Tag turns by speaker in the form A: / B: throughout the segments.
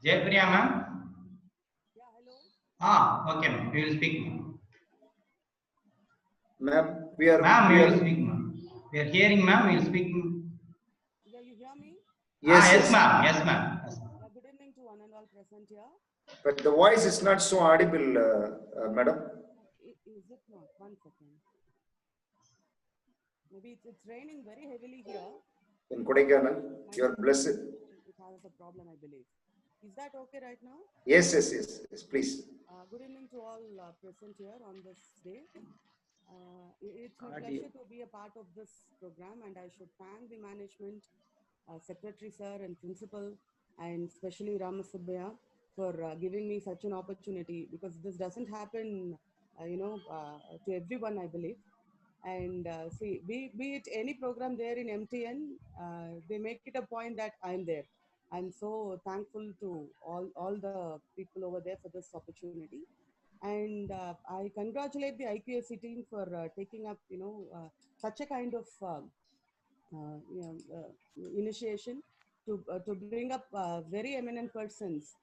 A: Jaypriya ma'am?
B: Yeah, hello.
A: Okay ma'am, we will speak ma'am.
C: Ma'am, we are...
A: Ma'am, we will speak ma'am. We are hearing ma'am, we will speak.
B: Yeah, you hear me?
C: Yes,
A: yes ma'am, yes ma'am.
B: Yeah, good evening to one and all present here.
C: But the voice is not so audible, madam.
B: Is it not? 1 second. Maybe it's raining very heavily here.
C: In Kodaikanal, you are blessed.
B: It has a problem, I believe. Is that okay right now?
C: Yes, please.
B: Good evening to all present here on this day. It's my pleasure to be a part of this program, and I should thank the management, secretary sir and principal, and especially Ramasubbiya for giving me such an opportunity, because this doesn't happen, to everyone, I believe. And see, be it any program there in MTN, they make it a point that I'm there. I'm so thankful to all the people over there for this opportunity. And I congratulate the IQAC team for taking up, such a kind of initiation to bring up very eminent persons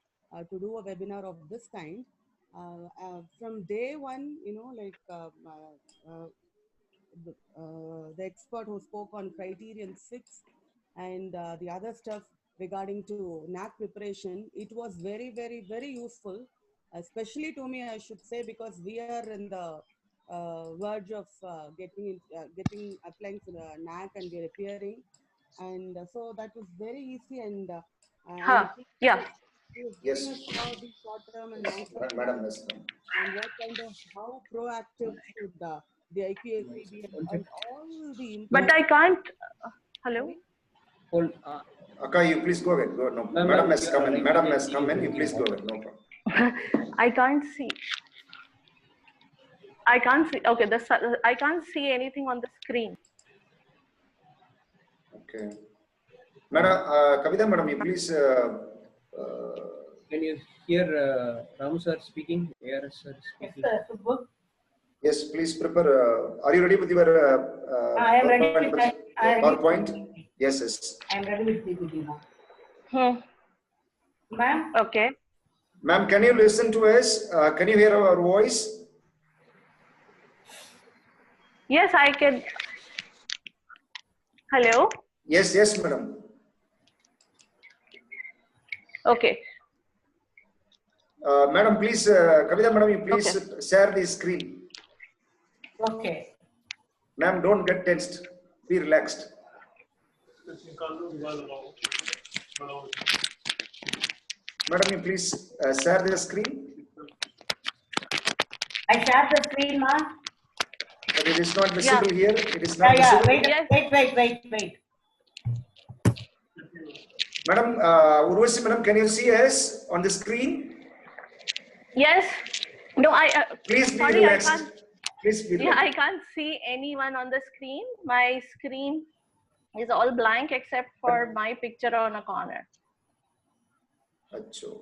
B: to do a webinar of this kind. From day one, the expert who spoke on criterion 6 and the other stuff regarding to NAC preparation, it was very, very, very useful, especially to me, I should say, because we are in the verge of applying for the NAC, and we are appearing. And so that was very easy, and
D: yeah.
C: Yes.
B: The short term and long term,
C: Madam,
B: and what kind of, how proactive should the IQAC be, and all the...
D: But I can't. Hello.
E: Hold.
C: Akka, you please go ahead. Go. No, madam has come in. Madam has come in. You please go ahead. No problem.
D: I can't see. I can't see. Okay, I can't see anything on the screen.
C: Okay. Madam, Kavita, madam, you please.
E: Can you hear Ramu sir speaking? ARS sir speaking.
C: Yes, please prepare. Are you ready with your
F: I am ready with
C: PowerPoint? Yes.
F: I am ready with PPT now. Ma'am?
D: Okay.
C: Ma'am, can you listen to us? Can you hear our voice?
D: Yes, I can. Hello?
C: Yes, madam.
D: Okay.
C: Madam, please, Kavita, madam, you please share the screen.
F: Okay.
C: Ma'am, don't get tensed. Be relaxed. Madam, you please share the screen.
F: I shared the screen, ma'am.
C: But it is not visible here. It is not visible.
F: Wait.
C: Madam, Urvashi, madam, can you see us on the screen?
D: Yes. No,
C: please be
D: sorry,
C: relaxed. Please be relaxed.
D: Yeah, I can't see anyone on the screen. My screen is all blank except for my picture on a corner.
C: Achoo.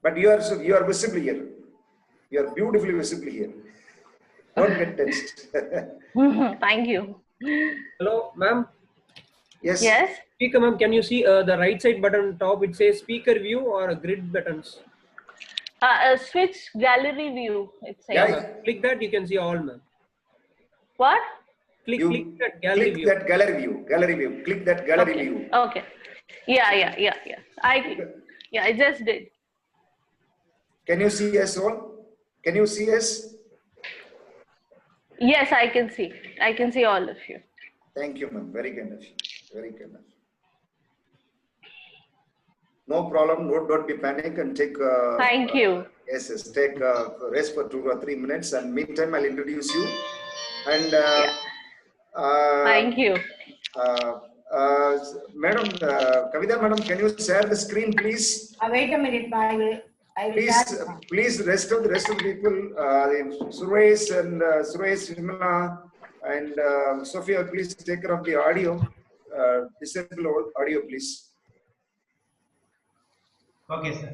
C: But you are visible here. You are beautifully visible here. Don't get tensed.
D: Thank you.
E: Hello, ma'am.
C: Yes.
D: Yes.
E: Speaker, ma'am, can you see the right side button top? It says speaker view or grid buttons.
D: Switch gallery view. It says.
E: Yeah, click that. You can see all, ma'am.
D: What?
E: Click that gallery view.
C: That gallery view. Gallery view. Click that gallery view.
D: Okay. Yeah. I just did.
C: Can you see us all? Can you see us?
D: Yes, I can see. I can see all of you.
C: Thank you, ma'am. Very kind of you. Very kind of you. No problem. Don't be panic and take.
D: Thank you.
C: Yes. Take rest for 2 or 3 minutes, and meantime I'll introduce you. And
D: thank you.
C: Madam, Kavita, madam, can you share the screen, please?
F: Wait a minute, I will.
C: Please, rest of the people, Suresh and Suresh, Vimala, and Sophia, please take care of the audio. Disable audio, please.
A: Okay, sir.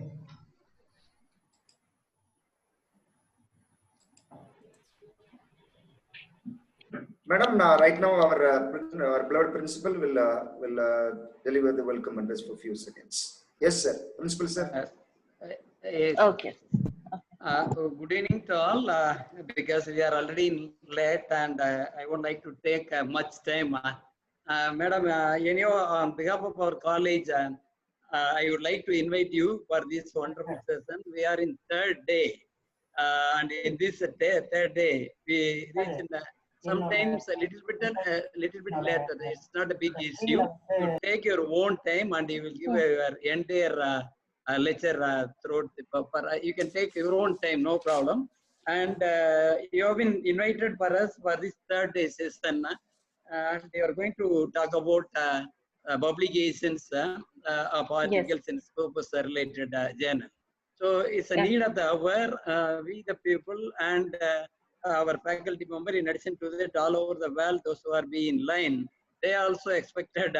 C: Madam, right now our beloved principal will deliver the welcome address for a few seconds. Yes, sir. Principal, sir.
G: Yes.
D: Okay.
G: Good evening to all. Because we are already late, and I would like to take much time. Madam, on behalf of our college, I would like to invite you for this wonderful session. We are in third day, and in this third day, we reach in sometimes a little bit later. It's not a big issue. You take your own time, and you will give your entire lecture throughout the paper. You can take your own time, no problem. And you have been invited for us for this third day session. And we are going to talk about publications of articles in Scopus related journal. So it's a need of the hour. We the people and our faculty member, in addition to that, all over the world, those who are being in line, they also expected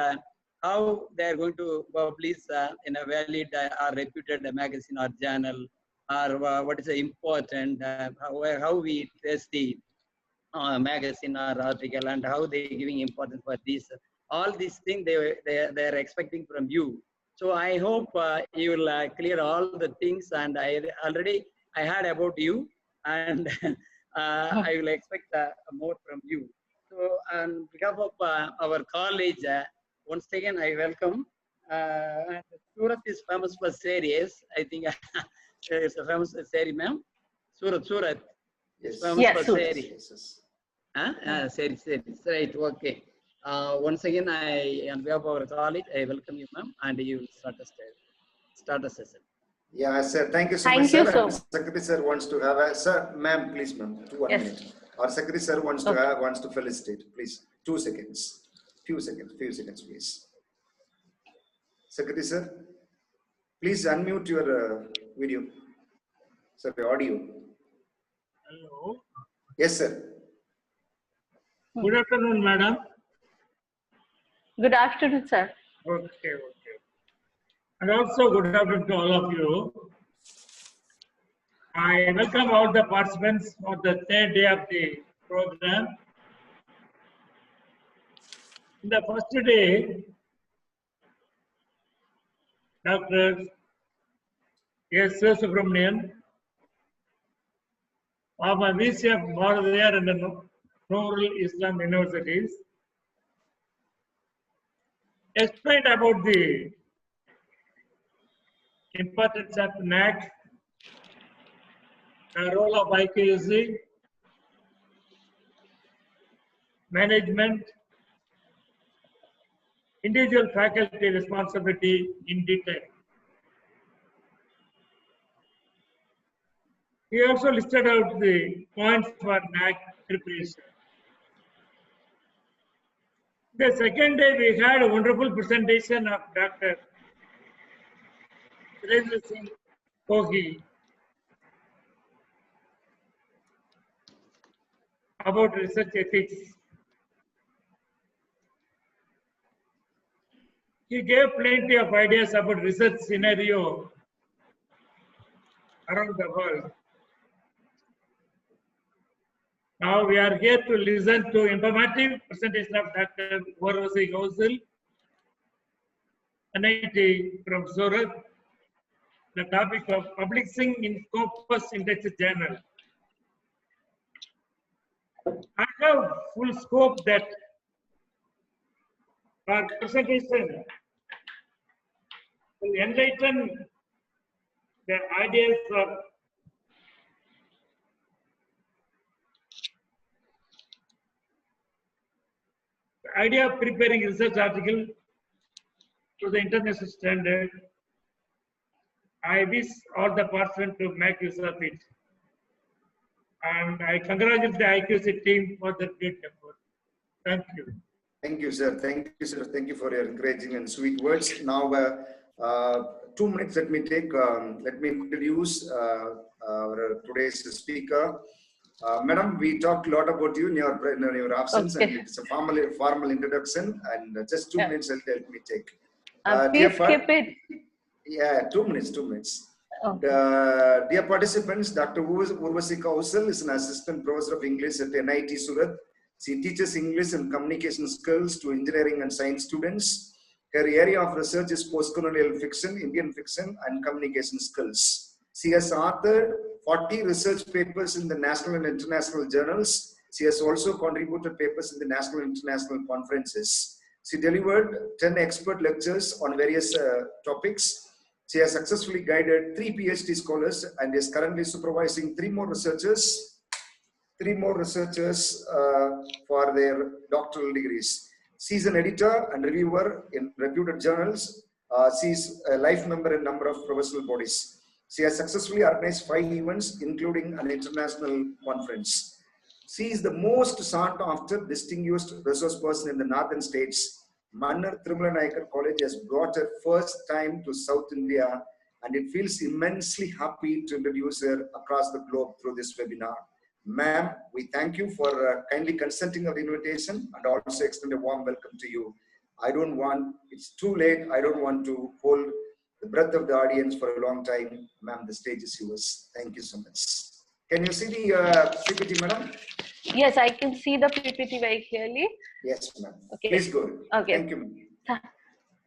G: how they are going to publish in a valid or reputed magazine or journal, or what is important, how we test the magazine or article, and how they are giving importance for this. All these things they are expecting from you. So I hope you will clear all the things, and I heard about you, and I will expect more from you. So on behalf of our college, once again I welcome. Surat is famous for series. I think it's a famous series, ma'am. Surat.
C: Yes.
G: Famous for
D: Surat.
G: series. Series. Right. Okay. Once again, on behalf of our college, I welcome you, ma'am, and you will start the session.
C: Yeah, sir. Thank you so
D: Thank
C: much,
D: you
C: sir.
D: so
C: And Secretary sir wants to have a sir, ma'am, please, ma'am, 1 minute. Our Secretary sir wants to have, wants to felicitate. Please, 2 seconds. Few seconds, please. Secretary sir, please unmute your video. Sir, the audio.
H: Hello.
C: Yes, sir.
H: Good afternoon, madam.
D: Good afternoon, sir.
H: Okay. And also good afternoon to all of you. I welcome all the participants for the third day of the program. In the first day, Dr.S.Sivasubramanian, former VC of Bharathiyar and Noorul Islam Universities, explained about the importance of NAC, the role of IQAC, management, individual faculty responsibility in detail. He also listed out the points for NAC preparation. The second day, we had a wonderful presentation of Dr.Surendrasinh Gohi about research ethics. He gave plenty of ideas about research scenario around the world. Now we are here to listen to informative presentation of Dr.Urvashi Kaushal, NIT from Surat, the topic of publishing in Scopus Index Journal. I have full scope that our presentation will enlighten the ideas of the idea of preparing research article to the international standard. I wish all the participants to make use of it. And I congratulate the IQC team for their great effort. Thank you.
C: Thank you, sir. Thank you, sir. Thank you for your encouraging and sweet words. Now, 2 minutes, let me take, let me introduce our today's speaker. Madam, we talked a lot about you in your absence, and it's a formal introduction, and just 2 minutes let me take.
D: Please skip it.
C: Yeah, 2 minutes.
D: Okay.
C: Dear participants, Dr. Urvashi Kaushal is an assistant professor of English at NIT Surat. She teaches English and communication skills to engineering and science students. Her area of research is post-colonial fiction, Indian fiction, and communication skills. She has authored 40 research papers in the national and international journals. She has also contributed papers in the national and international conferences. She delivered 10 expert lectures on various topics. She has successfully guided 3 PhD scholars and is currently supervising 3 more researchers for their doctoral degrees. She is an editor and reviewer in reputed journals. She is a life member in a number of professional bodies. She has successfully organized 5 events, including an international conference. She is the most sought after distinguished resource person in the northern states. Mannar Tirumala Nayakar College has brought her first time to South India, and it feels immensely happy to introduce her across the globe through this webinar. Ma'am, we thank you for kindly consenting our invitation and also extend a warm welcome to you. It's too late. I don't want to hold the breath of the audience for a long time. Ma'am, the stage is yours. Thank you so much. Can you see the PPT, madam?
D: Yes, I can see the PPT very clearly.
C: Yes, ma'am.
D: Okay.
C: Please go ahead.
D: Okay.
C: Thank you, ma'am.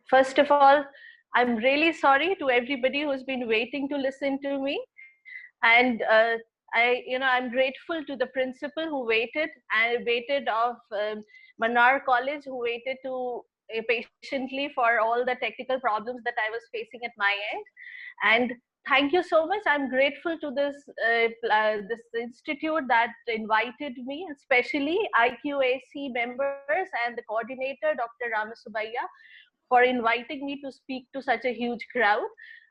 D: First of all, I'm really sorry to everybody who's been waiting to listen to me. And I'm grateful to the principal who waited of Mannar College, who waited patiently for all the technical problems that I was facing at my end. And thank you so much. I'm grateful to this institute that invited me, especially IQAC members and the coordinator, Dr. Ramasubaya, for inviting me to speak to such a huge crowd.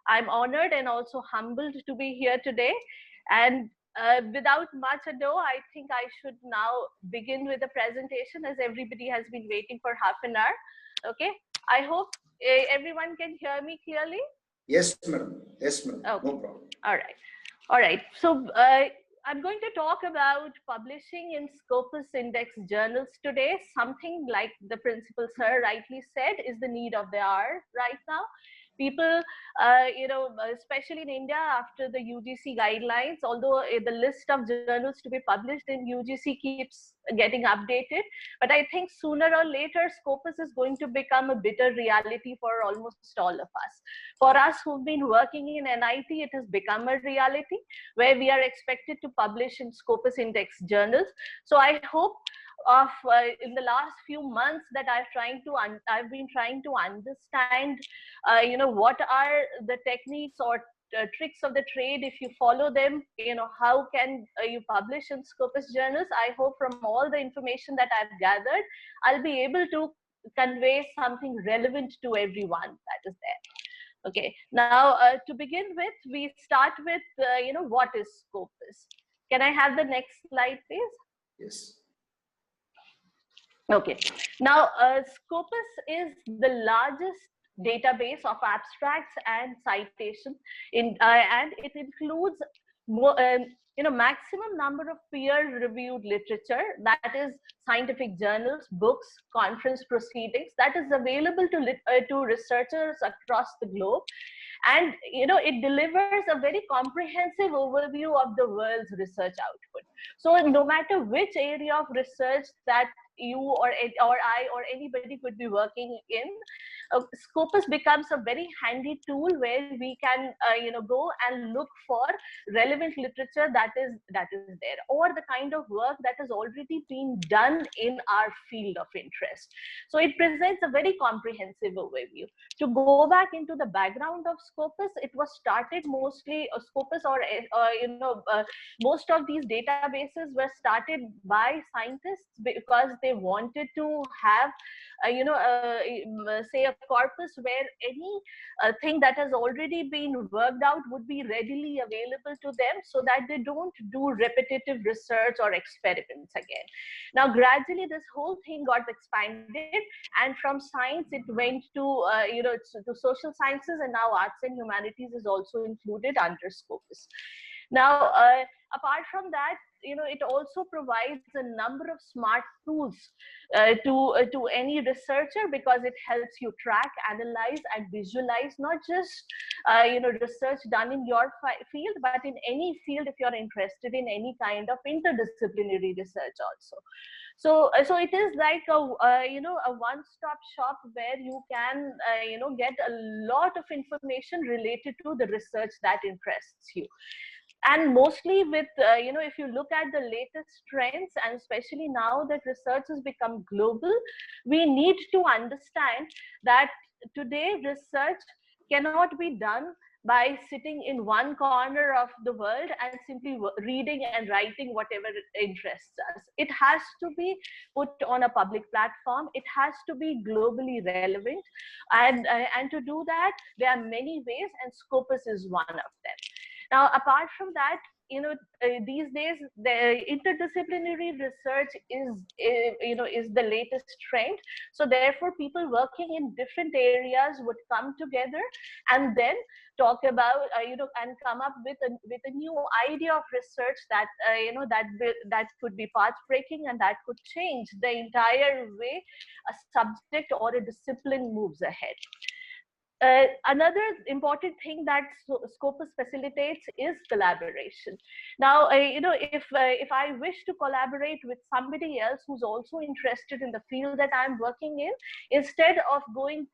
D: I'm honored and also humbled to be here today. And without much ado, I think I should now begin with the presentation, as everybody has been waiting for half an hour. Okay, I hope everyone can hear me clearly.
C: Yes, madam. Yes, madam.
D: Okay.
C: No problem.
D: All right. So I'm going to talk about publishing in Scopus Index journals today. Something like the principal sir rightly said is the need of the hour right now. People, especially in India after the UGC guidelines, although the list of journals to be published in UGC keeps getting updated, but I think sooner or later Scopus is going to become a bitter reality for almost all of us. For us who've been working in NIT, it has become a reality where we are expected to publish in Scopus Index journals. So I hope in the last few months that I've been trying to understand, what are the techniques or tricks of the trade. If you follow them, how can you publish in Scopus journals? I hope from all the information that I've gathered, I'll be able to convey something relevant to everyone that is there. Okay, now to begin with, we start with, what is Scopus? Can I have the next slide, please?
C: Yes.
D: Okay, now Scopus is the largest database of abstracts and citations and it includes more, maximum number of peer-reviewed literature, that is scientific journals, books, conference proceedings, that is available to researchers across the globe. And it delivers a very comprehensive overview of the world's research output. So no matter which area of research that you or I or anybody could be working in, Scopus becomes a very handy tool where we can go and look for relevant literature that is there, or the kind of work that has already been done in our field of interest. So it presents a very comprehensive overview. To go back into the background of Scopus, it was started mostly Scopus most of these databases were started by scientists because they wanted to have say a corpus where any thing that has already been worked out would be readily available to them, so that they don't do repetitive research or experiments again. Now gradually this whole thing got expanded, and from science it went to to social sciences, and now arts and humanities is also included under Scopus. Now, apart from that, it also provides a number of smart tools to any researcher, because it helps you track, analyze, and visualize not just research done in your field, but in any field if you're interested in any kind of interdisciplinary research also. So it is like a one-stop shop where you can get a lot of information related to the research that interests you. And mostly with if you look at the latest trends, and especially now that research has become global, we need to understand that today research cannot be done by sitting in one corner of the world and simply reading and writing whatever interests us. It has to be put on a public platform. It has to be globally relevant, and to do that, there are many ways, and Scopus is one of them. Now, apart from that, these days the interdisciplinary research is the latest trend. So therefore, people working in different areas would come together and then talk about and come up with a new idea of research that that could be path-breaking, and that could change the entire way a subject or a discipline moves ahead. Another important thing that Scopus facilitates is collaboration. Now, if I wish to collaborate with somebody else who's also interested in the field that I'm working in, instead of going,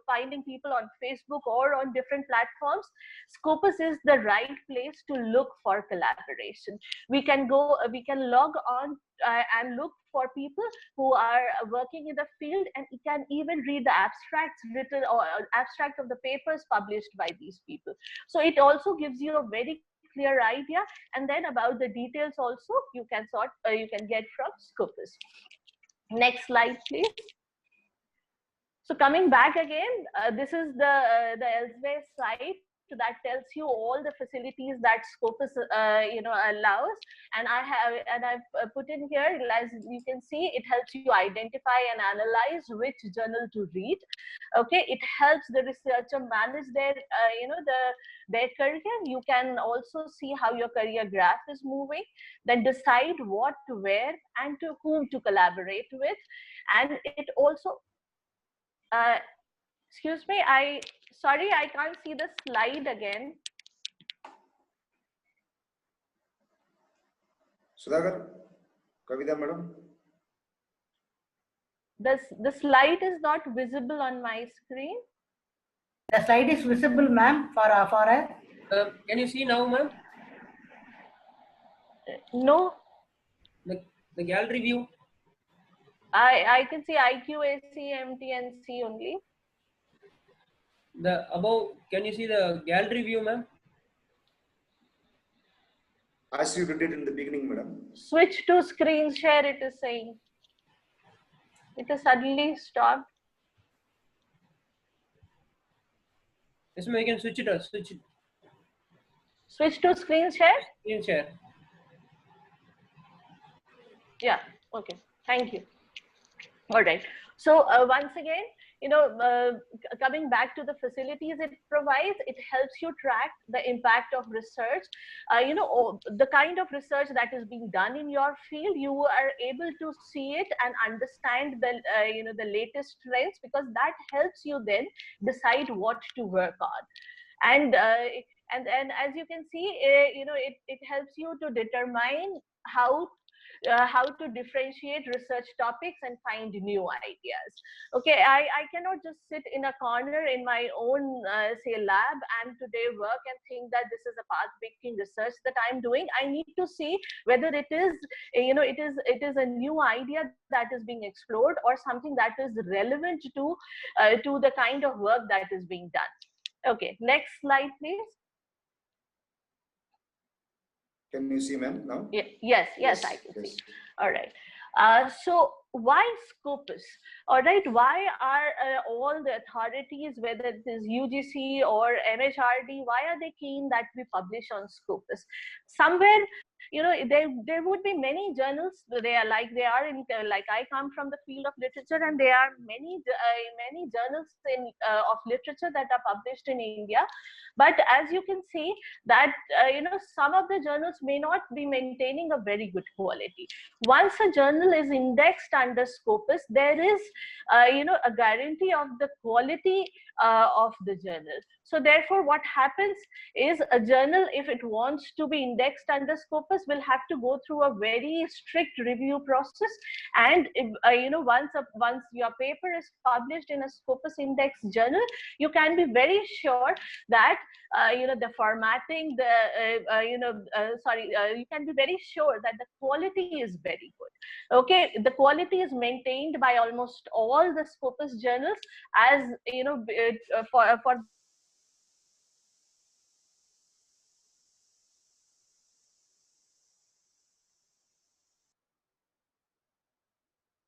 D: finding people on Facebook or on different platforms, Scopus is the right place to look for collaboration. We can log on and look for people who are working in the field, and you can even read the abstracts written or abstract of the papers published by these people. So it also gives you a very clear idea, and then about the details also you can get from Scopus. Next slide, please. So coming back again, this is the Elsewhere site that tells you all the facilities that Scopus allows, and I've put in here, as you can see, it helps you identify and analyze which journal to read. Okay, it helps the researcher manage their their career. You can also see how your career graph is moving, then decide what, where, and to whom to collaborate with. And it also excuse me, sorry, I can't see the slide again.
C: Sudhakar, Kavita madam.
D: The slide is not visible on my screen.
F: The slide is visible, ma'am, for us.
E: Can you see now, ma'am?
D: No.
E: The gallery view.
D: I can see IQ, AC, MT, and C only.
E: The above, can you see the gallery view, ma'am?
C: As you did it in the beginning, madam.
D: Switch to screen share, it is saying. It has suddenly stopped.
E: Yes, ma'am, you can switch it.
D: Switch to screen share?
E: Screen share.
D: Yeah, okay, thank you. All right, so once again, coming back to the facilities it provides, it helps you track the impact of research. The kind of research that is being done in your field, you are able to see it and understand the the latest trends, because that helps you then decide what to work on. And as you can see, it helps you to determine how to differentiate research topics and find new ideas. Okay, I cannot just sit in a corner in my own say lab and today work and think that this is a path-breaking research that I'm doing. I need to see whether it is it is a new idea that is being explored, or something that is relevant to the kind of work that is being done. Okay, next slide, please.
C: Can you see, ma'am, now?
D: Yes, I can see. All right. So why Scopus? All right, why are all the authorities, whether it is UGC or MHRD, why are they keen that we publish on Scopus? Somewhere there would be many journals. They are in, like, I come from the field of literature, and there are many journals of literature that are published in India. But as you can see that some of the journals may not be maintaining a very good quality. Once a journal is indexed under Scopus, there is a guarantee of the quality of the journal. So therefore, what happens is, a journal, if it wants to be indexed under Scopus, will have to go through a very strict review process. And if, once your paper is published in a Scopus index journal, you can be very sure that the formatting, you can be very sure that the quality is very good. Okay, the quality is maintained by almost all the Scopus journals, as for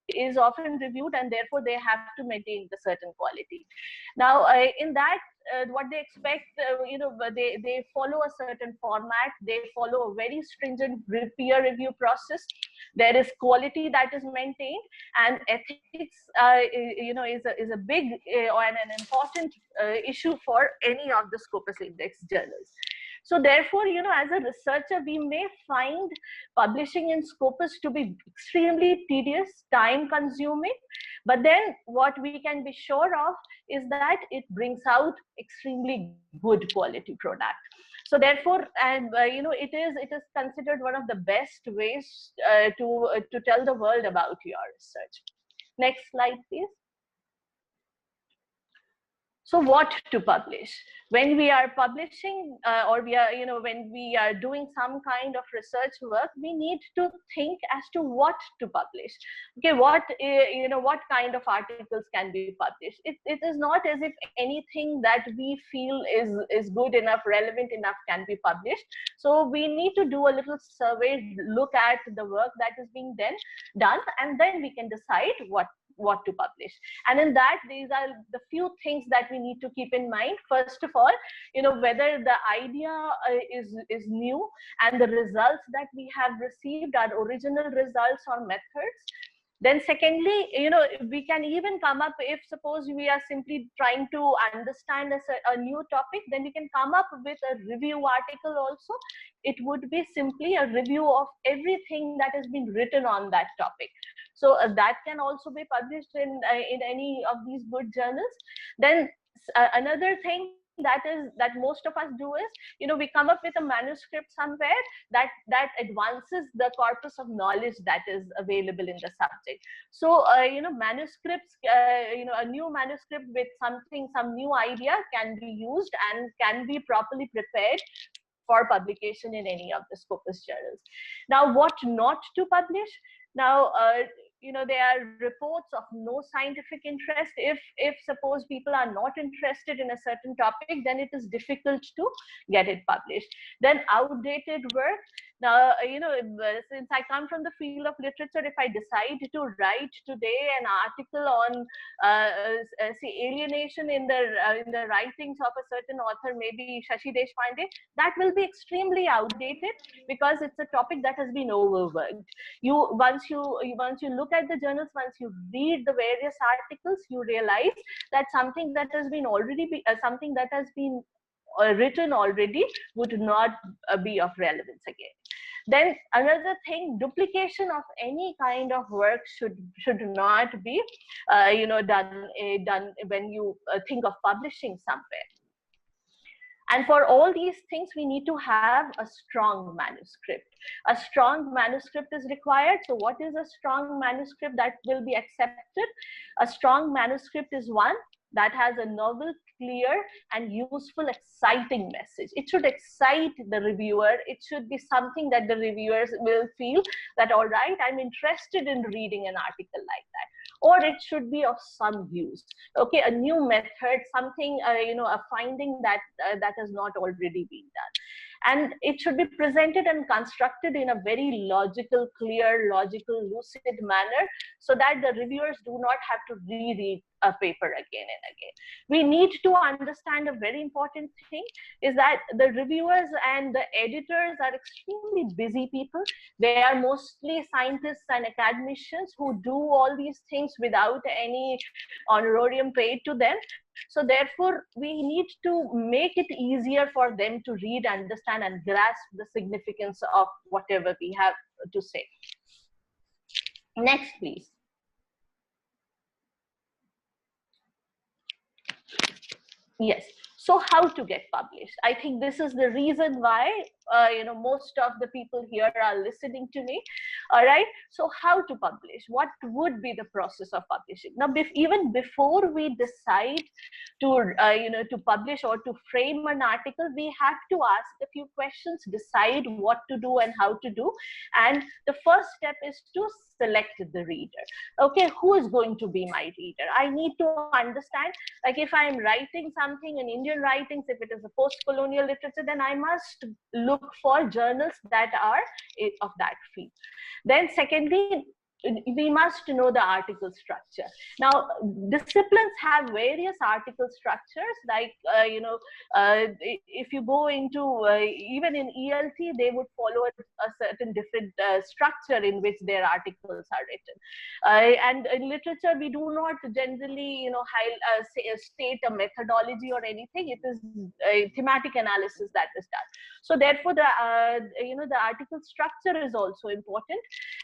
D: is often reviewed, and therefore they have to maintain the certain quality. Now, in that, what they expect, they follow a certain format. They follow a very stringent peer review process. There is quality that is maintained, and ethics, is a big and an important issue for any of the Scopus index journals. So therefore, as a researcher, we may find publishing in Scopus to be extremely tedious, time consuming, but then what we can be sure of is that it brings out extremely good quality product. So therefore, and it is considered one of the best ways to tell the world about your research. Next slide, please. So what to publish? When we are publishing or when we are doing some kind of research work, we need to think as to what to publish. Okay, what kind of articles can be published? It is not as if anything that we feel is good enough, relevant enough can be published. So we need to do a little survey, look at the work that is being done, and then we can decide what to publish. And in that, these are the few things that we need to keep in mind. First of all, whether the idea is new, and the results that we have received are original results or methods. Then secondly, we can even come up, if suppose we are simply trying to understand a new topic, then we can come up with a review article also. It would be simply a review of everything that has been written on that topic. So that can also be published in any of these good journals. Then another thing that most of us do is, we come up with a manuscript somewhere that advances the corpus of knowledge that is available in the subject. So manuscripts, a new manuscript with some new idea can be used and can be properly prepared for publication in any of the Scopus journals. Now, what not to publish? Now, there are reports of no scientific interest. If suppose people are not interested in a certain topic, then it is difficult to get it published. Then outdated work. Now, since I come from the field of literature, if I decide to write today an article on alienation in the writings of a certain author, maybe Shashi Deshpande, that will be extremely outdated, because it's a topic that has been overworked. Once you look at the journals, once you read the various articles, you realize that something that has been written already would not be of relevance again. Then another thing, duplication of any kind of work should not be done when you think of publishing somewhere. And for all these things, we need to have a strong manuscript. A strong manuscript is required. So what is a strong manuscript that will be accepted? A strong manuscript is one that has a novel, clear, and useful, exciting message. It should excite the reviewer. It should be something that the reviewers will feel that, all right, I'm interested in reading an article like that. Or it should be of some use. Okay, a new method, something, a finding that has not already been done. And it should be presented and constructed in a very logical, clear, logical, lucid manner, so that the reviewers do not have to reread a paper again and again. We need to understand a very important thing is that the reviewers and the editors are extremely busy people. They are mostly scientists and academicians who do all these things without any honorarium paid to them. So therefore, we need to make it easier for them to read, understand, and grasp the significance of whatever we have to say. Next, please. Yes. So how to get published? I think this is the reason why most of the people here are listening to me. All right. So how to publish? What would be the process of publishing? Now, even before we decide to to publish or to frame an article, we have to ask a few questions, decide what to do and how to do. And the first step is to select the reader. Okay, who is going to be my reader? I need to understand, like if I'm writing something in Indian writings, if it is a post-colonial literature, then I must look for journals that are of that field. Then secondly, we must know the article structure. Now, disciplines have various article structures, like, if you go into, even in ELT, they would follow a certain different structure in which their articles are written. And in literature, we do not generally, state a methodology or anything. It is a thematic analysis that is done. So therefore, the article structure is also important.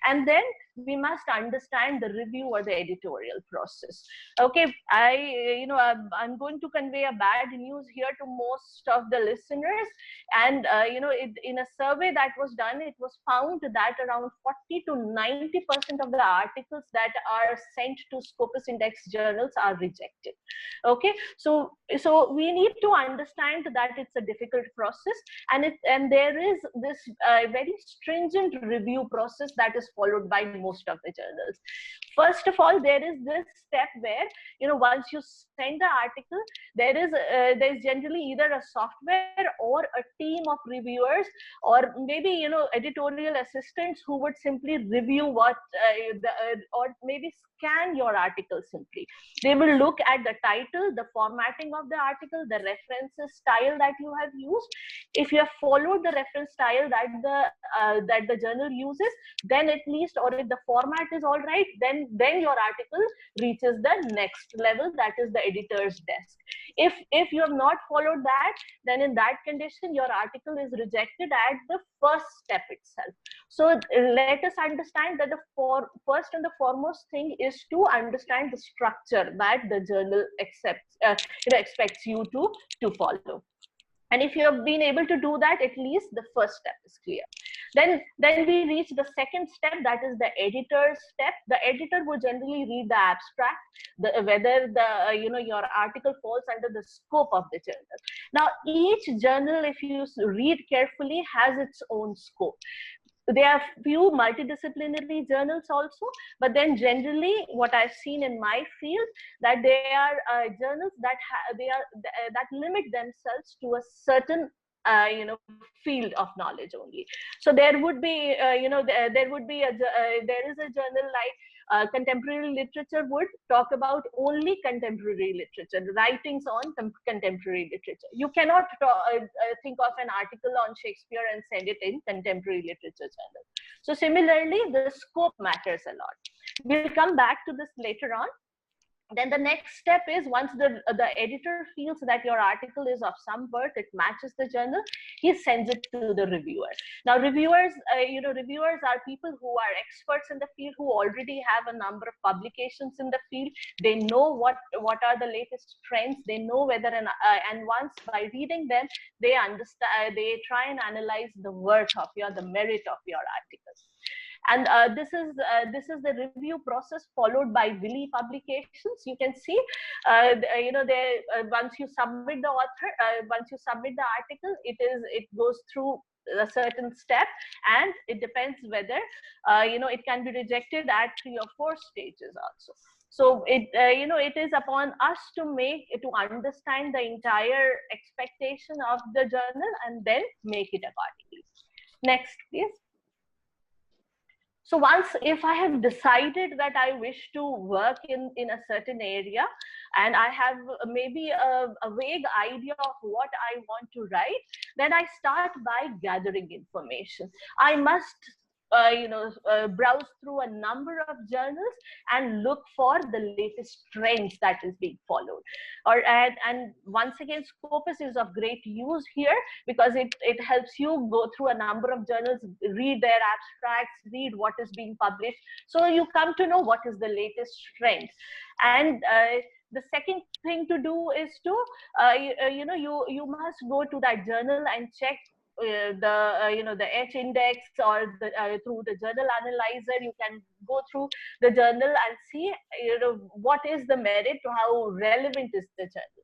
D: And then we must understand the review or the editorial process. Okay, I'm going to convey a bad news here to most of the listeners. And in a survey that was done, it was found that around 40 to 90% of the articles that are sent to Scopus Index journals are rejected. Okay, so we need to understand that it's a difficult process, and there is this very stringent review process that is followed by most of the journals. First of all, there is this step where, once you send the article, there's generally either a software or a team of reviewers, or maybe, editorial assistants who would simply review what, or maybe scan your article simply. They will look at the title, the formatting of the article, the references style that you have used. If you have followed the reference style that the journal uses, then at least, or if the format is all right, then your article reaches the next level, that is the editor's desk. If you have not followed that, then in that condition, your article is rejected at the first step itself. So let us understand that the first and the foremost thing is to understand the structure that the journal expects you to follow. And if you have been able to do that, at least the first step is clear. Then we reach the second step, that is the editor's step. The editor will generally read the abstract, whether your article falls under the scope of the journal. Now, each journal, if you read carefully, has its own scope. There are few multidisciplinary journals also, but then generally what I've seen in my field, that there are journals that limit themselves to a certain field of knowledge only. So there would be there is a journal like contemporary literature would talk about only contemporary literature, writings on contemporary literature. You cannot think of an article on Shakespeare and send it in contemporary literature journal. So similarly, the scope matters a lot. We'll come back to this later on. Then the next step is, once the editor feels that your article is of some worth, it matches the journal, he sends it to the reviewer. Now, reviewers are people who are experts in the field, who already have a number of publications in the field. They know what are the latest trends. They know whether and once by reading them, they understand. They try and analyze the worth of the merit of your articles. And this is the review process followed by Willy publications. You can see, once you submit the author, once you submit the article, it goes through a certain step, and it depends whether it can be rejected at 3 or 4 stages also. So it, it is upon us to understand the entire expectation of the journal and then make it accordingly. Next, please. So once, if I have decided that I wish to work in a certain area, and I have maybe a vague idea of what I want to write, then I start by gathering information. I must browse through a number of journals and look for the latest trends that is being followed. And once again, Scopus is of great use here because it helps you go through a number of journals, read their abstracts, read what is being published. So you come to know what is the latest trend. And the second thing to do is to, you must go to that journal and check the H index, or through the journal analyzer. You can go through the journal and see what is the merit, how relevant is the journal.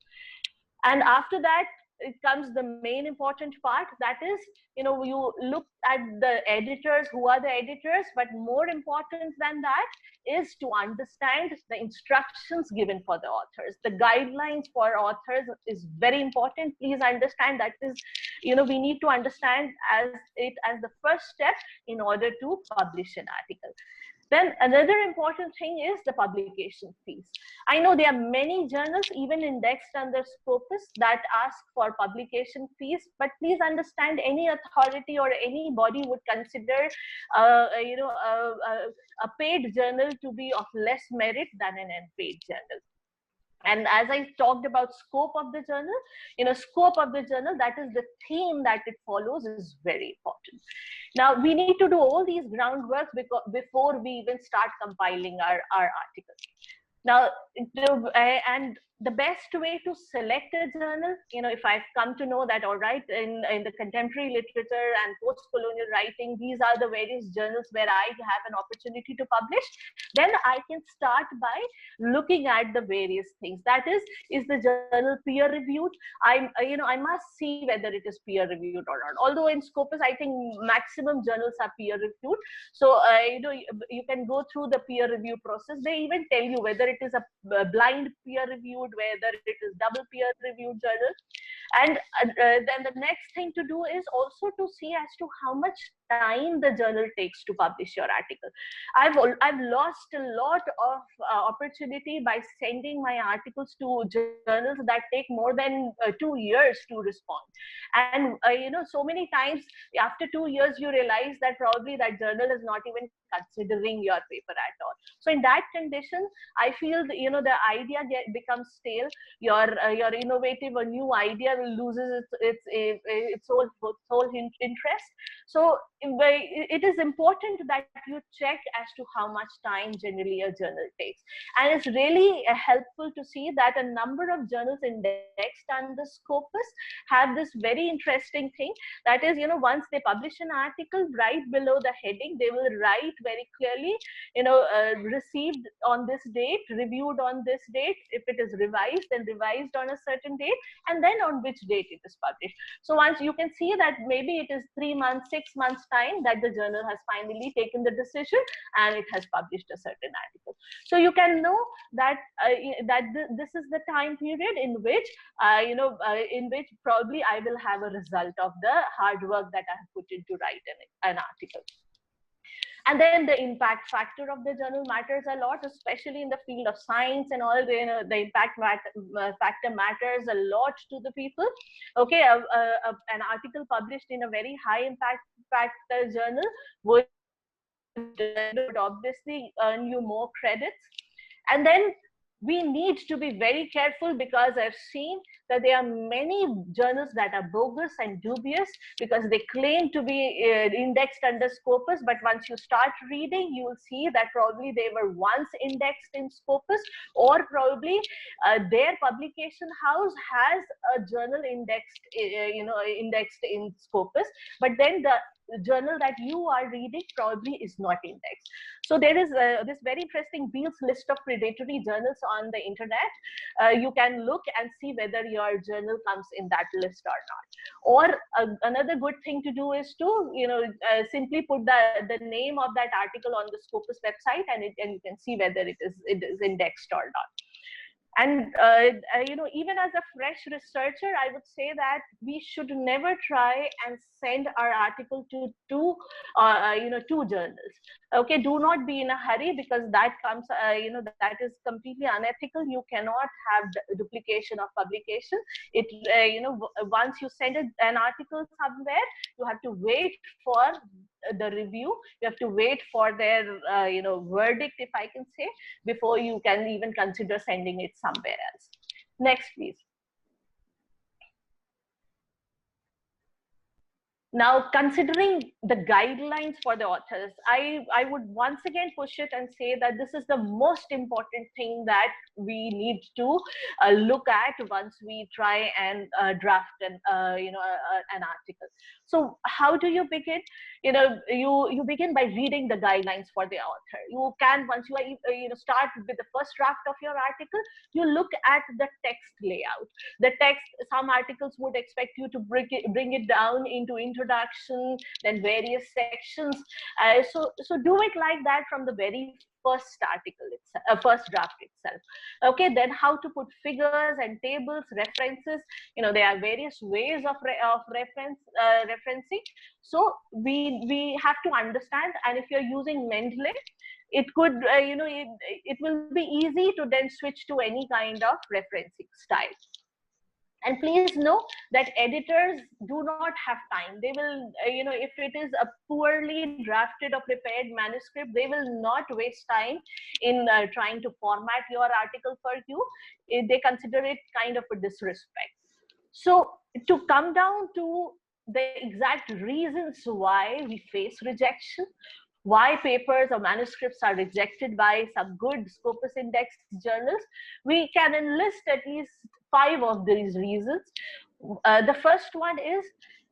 D: And after that, it comes the main important part, that is, you look at the editors, who are the editors, but more important than that is to understand the instructions given for the authors. The guidelines for authors is very important. Please understand that is, we need to understand it as the first step in order to publish an article. Then another important thing is the publication fees. I know there are many journals, even indexed under Scopus, that ask for publication fees, but please understand, any authority or any body would consider a paid journal to be of less merit than an unpaid journal. And as I talked about scope of the journal, scope of the journal, that is the theme that it follows, is very important. Now, we need to do all these groundwork before we even start compiling our articles. Now, and the best way to select a journal, if I've come to know that, all right, in the contemporary literature and post-colonial writing, these are the various journals where I have an opportunity to publish, then I can start by looking at the various things. That is the journal peer-reviewed? I must see whether it is peer-reviewed or not. Although in Scopus, I think maximum journals are peer-reviewed. So, you can go through the peer review process. They even tell you whether it is a blind peer-reviewed, whether it is double peer-reviewed journal. And then the next thing to do is also to see as to how much time the journal takes to publish your article. I've lost a lot of opportunity by sending my articles to journals that take more than 2 years to respond. And so many times after 2 years, you realize that probably that journal is not even considering your paper at all. So in that condition, I feel that, the idea becomes stale. Your innovative or new idea loses its whole interest. So it is important that you check as to how much time generally a journal takes. And it's really helpful to see that a number of journals indexed under Scopus have this very interesting thing. That is, once they publish an article, right below the heading, they will write very clearly, received on this date, reviewed on this date. If it is revised, then revised on a certain date, and then on which date it is published. So once you can see that maybe it is 3 months, 6 months time that the journal has finally taken the decision and it has published a certain article. So you can know that this is the time period in which probably I will have a result of the hard work that I have put into writing an article. And then the impact factor of the journal matters a lot, especially in the field of science and all. The impact factor matters a lot to the people. Okay, an article published in a very high impact factor journal would obviously earn you more credits. And then we need to be very careful, because I've seen that there are many journals that are bogus and dubious because they claim to be indexed under Scopus, but once you start reading, you will see that probably they were once indexed in Scopus, or probably their publication house has a journal indexed, indexed in Scopus, but then the journal that you are reading probably is not indexed. So there is this very interesting Beale's list of predatory journals on the internet. You can look and see whether your journal comes in that list or not. Or another good thing to do is to simply put the name of that article on the Scopus website, and you can see whether it is indexed or not. And even as a fresh researcher, I would say that we should never try and send our article to two journals. Okay, do not be in a hurry, because that comes that is completely unethical. You cannot have duplication of publication. It once you send an article somewhere, you have to wait for the review. You have to wait for their verdict, if I can say, before you can even consider sending it somewhere else. Next, please. Now, considering the guidelines for the authors, I would once again push it and say that this is the most important thing that we need to look at once we try and draft an article. So how do you begin? You begin by reading the guidelines for the author. You can, once you are start with the first draft of your article, you look at the text layout. The text, some articles would expect you to bring it down into introduction, then various sections. So do it like that from the very first article itself, first draft itself. Okay, then how to put figures and tables, references. There are various ways of referencing. So we have to understand, and if you're using Mendeley, it could it will be easy to then switch to any kind of referencing style. And please know that editors do not have time. They will, if it is a poorly drafted or prepared manuscript, they will not waste time in trying to format your article for you. They consider it kind of a disrespect. So to come down to the exact reasons why we face rejection, why papers or manuscripts are rejected by some good Scopus indexed journals, we can enlist at least 5 of these reasons. The first one is,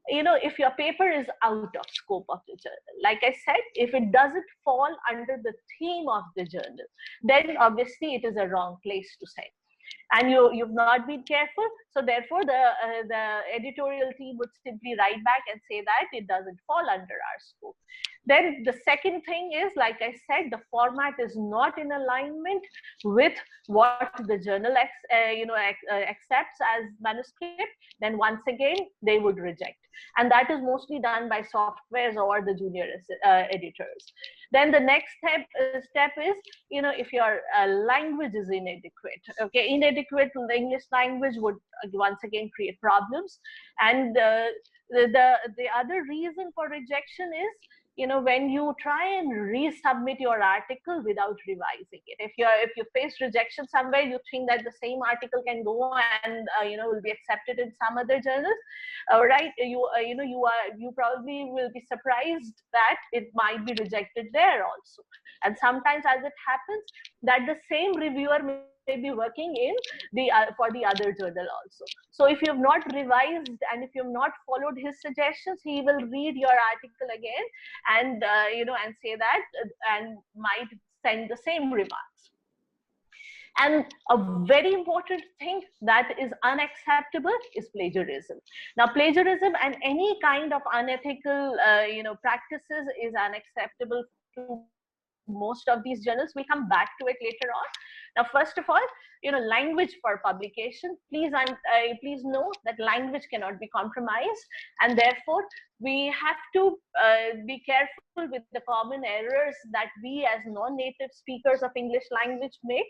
D: if your paper is out of scope of the journal. Like I said, if it doesn't fall under the theme of the journal, then obviously it is a wrong place to send. And you've not been careful, so therefore the editorial team would simply write back and say that it doesn't fall under our scope. Then the second thing is, like I said, the format is not in alignment with what the journal accepts as manuscript. Then once again they would reject, and that is mostly done by softwares or the junior editors. Then the next step is, if your language is inadequate. Okay, inadequate English language would once again create problems. And the other reason for rejection is, when you try and resubmit your article without revising it. If you face rejection somewhere, you think that the same article can go and will be accepted in some other journals, right? You probably will be surprised that it might be rejected there also. And sometimes, as it happens, that the same reviewer may be working in for the other journal also. So if you have not revised and if you have not followed his suggestions, he will read your article again and and say that and might send the same remarks. And a very important thing that is unacceptable is plagiarism. Now, plagiarism and any kind of unethical practices is unacceptable to most of these journals. We'll come back to it later on. Now, first of all, language for publication. Please know that language cannot be compromised, and therefore we have to be careful with the common errors that we as non-native speakers of English language make.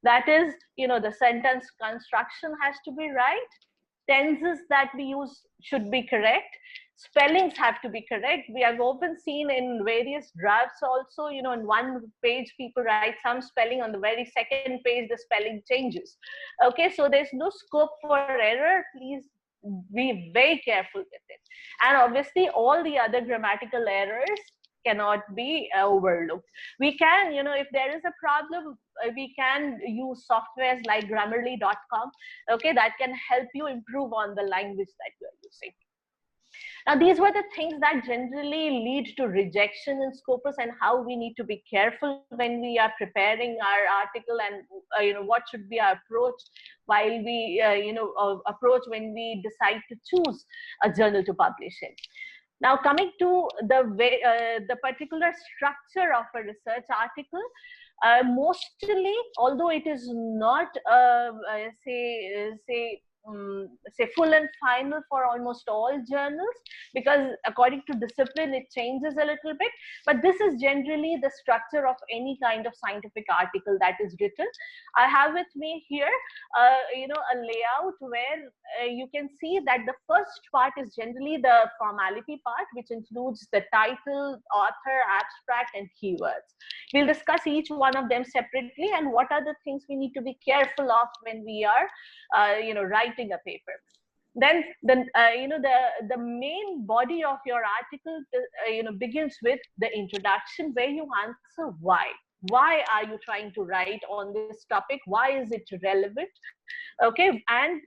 D: That is, the sentence construction has to be right. Tenses that we use should be correct. Spellings have to be correct. We have often seen in various drafts also, in one page people write some spelling, on the very second page the spelling changes. Okay, so there's no scope for error. Please be very careful with it. And obviously all the other grammatical errors cannot be overlooked. We can, if there is a problem, we can use softwares like Grammarly.com, okay, that can help you improve on the language that you are using. Now, these were the things that generally lead to rejection in Scopus, and how we need to be careful when we are preparing our article, and what should be our approach while we approach when we decide to choose a journal to publish in. Now, coming to the particular structure of a research article, mostly, although it is not say full and final for almost all journals, because according to discipline it changes a little bit, but this is generally the structure of any kind of scientific article that is written. I have with me here a layout where you can see that the first part is generally the formality part, which includes the title, author, abstract, and keywords. We'll discuss each one of them separately, and what are the things we need to be careful of when we are writing a paper. Then the main body of your article begins with the introduction, where you answer why. Why are you trying to write on this topic? Why is it relevant? Okay, and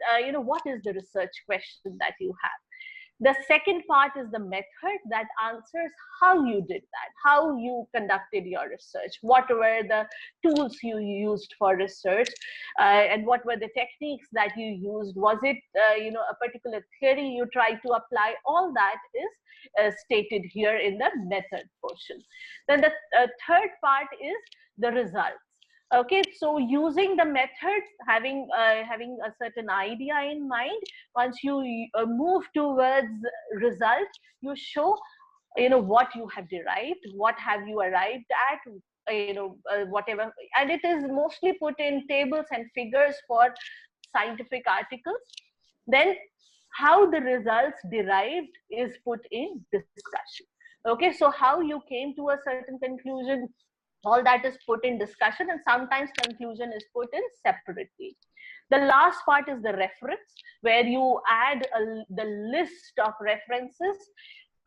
D: what is the research question that you have? The second part is the method, that answers how you did that, how you conducted your research, what were the tools you used for research, and what were the techniques that you used. Was it a particular theory you tried to apply? All that is stated here in the method portion. Then the third part is the results. Okay, so using the methods, having a certain idea in mind, once you move towards result, you show what you have derived, what have you arrived at, whatever, and it is mostly put in tables and figures for scientific articles. Then how the results derived is put in discussion. Okay, so how you came to a certain conclusion, all that is put in discussion, and sometimes conclusion is put in separately. The last part is the reference, where you add the list of references.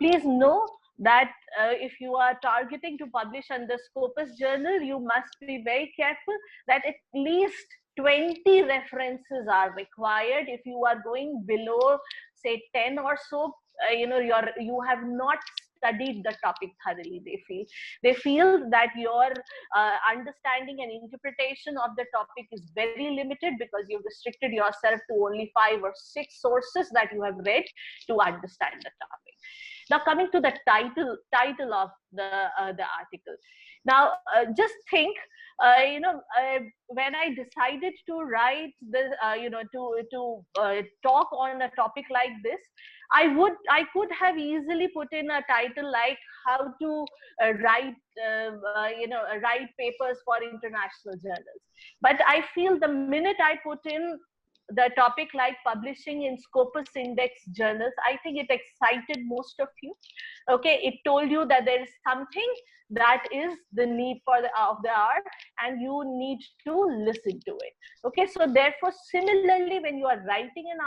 D: Please know that if you are targeting to publish under Scopus journal, you must be very careful that at least 20 references are required. If you are going below, say 10 or so, you have not studied the topic thoroughly. They feel that your understanding and interpretation of the topic is very limited, because you've restricted yourself to only 5 or 6 sources that you have read to understand the topic. Now, coming to the title of the article. Now, just think, when I decided to write this, to talk on a topic like this, I could have easily put in a title like how to write papers for international journals. But I feel the minute I put in the topic like publishing in Scopus index journals, I think it excited most of you. Okay, it told you that there is something that is the need of the hour, and you need to listen to it. Okay, so therefore, similarly, when you are writing an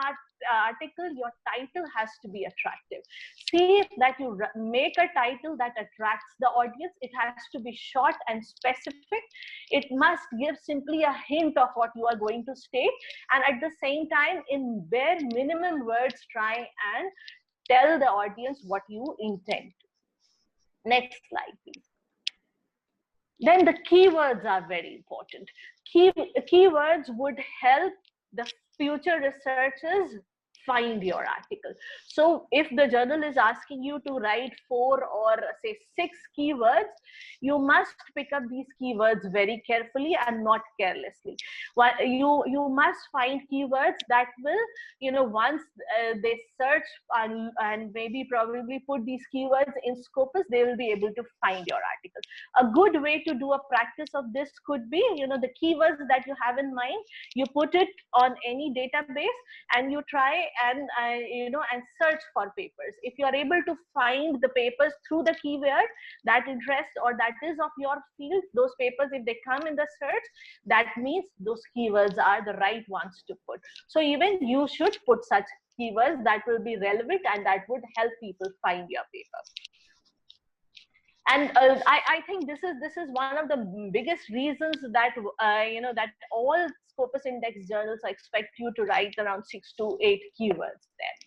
D: article, your title has to be attractive. See that you make a title that attracts the audience. It has to be short and specific. It must give simply a hint of what you are going to state, and at the same time, in bare minimum words, try and tell the audience what you intend. Next slide, please. Then the keywords are very important. Keywords would help the future researchers find your article. So if the journal is asking you to write 4 or say 6 keywords, you must pick up these keywords very carefully and not carelessly. You must find keywords that will, once they search and maybe probably put these keywords in Scopus, they will be able to find your article. A good way to do a practice of this could be, the keywords that you have in mind, you put it on any database and you try and search for papers. If you are able to find the papers through the keyword that interest or that is of your field, those papers, if they come in the search, that means those keywords are the right ones to put. So even you should put such keywords that will be relevant and that would help people find your paper. And I think this is one of the biggest reasons that that all Scopus index journals expect you to write around 6 to 8 keywords there.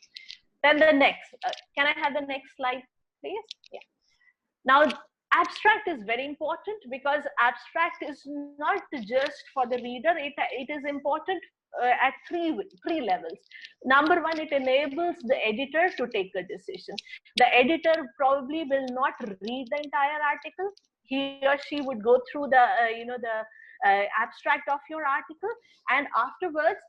D: Then the next, can I have the next slide, please? Yeah. Now, abstract is very important because abstract is not just for the reader. It is important at three levels. Number one, it enables the editor to take a decision. The editor probably will not read the entire article. He or she would go through the abstract of your article, and afterwards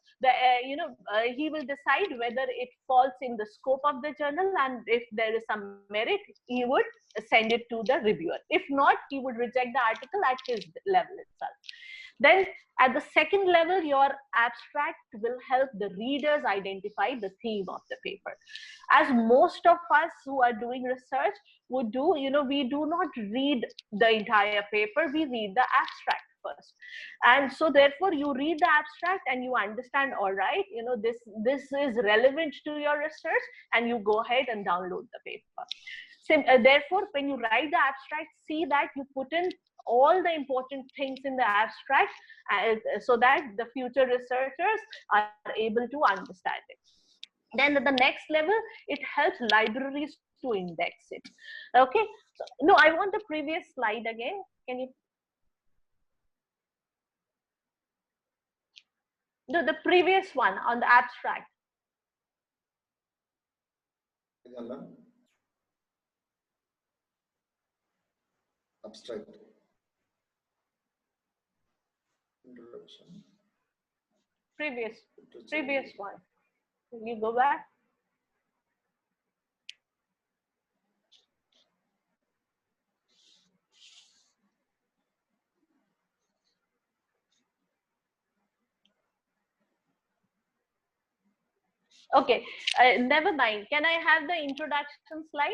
D: he will decide whether it falls in the scope of the journal, and if there is some merit, he would send it to the reviewer. If not, he would reject the article at his level itself. Then at the second level, your abstract will help the readers identify the theme of the paper. As most of us who are doing research would do, we do not read the entire paper, we read the abstract first. And so therefore you read the abstract and you understand, all right, this is relevant to your research, and you go ahead and download the paper. Therefore, when you write the abstract, see that you put in all the important things in the abstract so that the future researchers are able to understand it. Then at the next level, it helps libraries to index it. Okay, so no, I want the previous slide again. Can you? No, the previous one on the abstract.
C: Abstract. Introduction.
D: Previous one. Can you go back? Okay, never mind. Can I have the introduction slide?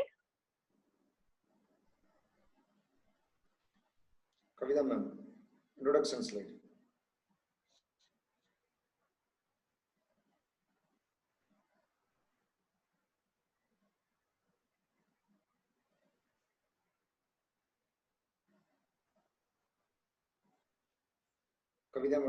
C: Kavita ma'am, introduction slide. Kavita madam.